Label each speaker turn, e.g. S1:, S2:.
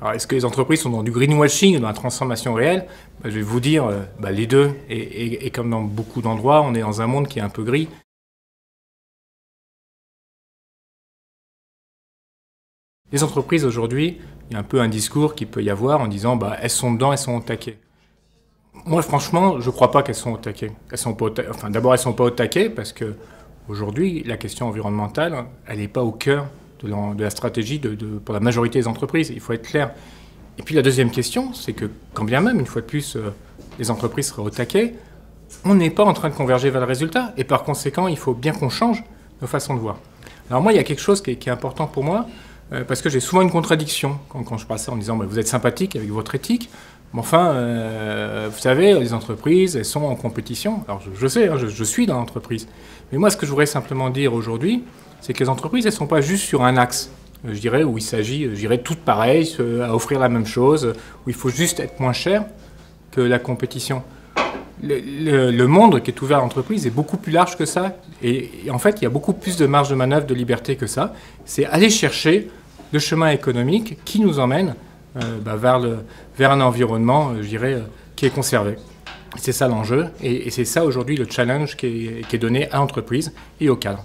S1: Alors, est-ce que les entreprises sont dans du greenwashing, dans la transformation réelle? Je vais vous dire les deux. Et comme dans beaucoup d'endroits, on est dans un monde qui est un peu gris. Les entreprises aujourd'hui, il y a un peu un discours qu'il peut y avoir en disant elles sont dedans, elles sont au taquet. Moi, franchement, je ne crois pas qu'elles sont au taquet. D'abord, elles ne sont pas au taquet parce que aujourd'hui, la question environnementale, elle n'est pas au cœur de la stratégie pour la majorité des entreprises. Il faut être clair. Et puis la deuxième question, c'est que quand bien même, une fois de plus, les entreprises seraient au taquet, on n'est pas en train de converger vers le résultat. Et par conséquent, il faut bien qu'on change nos façons de voir. Alors moi, il y a quelque chose qui est important pour moi, parce que j'ai souvent une contradiction quand je parle ça en disant vous êtes sympathique avec votre éthique, mais enfin, vous savez, les entreprises, elles sont en compétition. Alors je sais, je suis dans l'entreprise. Mais moi, ce que je voudrais simplement dire aujourd'hui, c'est que les entreprises, elles ne sont pas juste sur un axe, je dirais, où il s'agit, toutes pareilles, à offrir la même chose, où il faut juste être moins cher que la compétition. Le monde qui est ouvert à l'entreprise est beaucoup plus large que ça. Et en fait, il y a beaucoup plus de marge de manœuvre, de liberté que ça. C'est aller chercher le chemin économique qui nous emmène vers un environnement, je dirais, qui est conservé. C'est ça l'enjeu. Et c'est ça aujourd'hui le challenge qui est donné à l'entreprise et au cadre.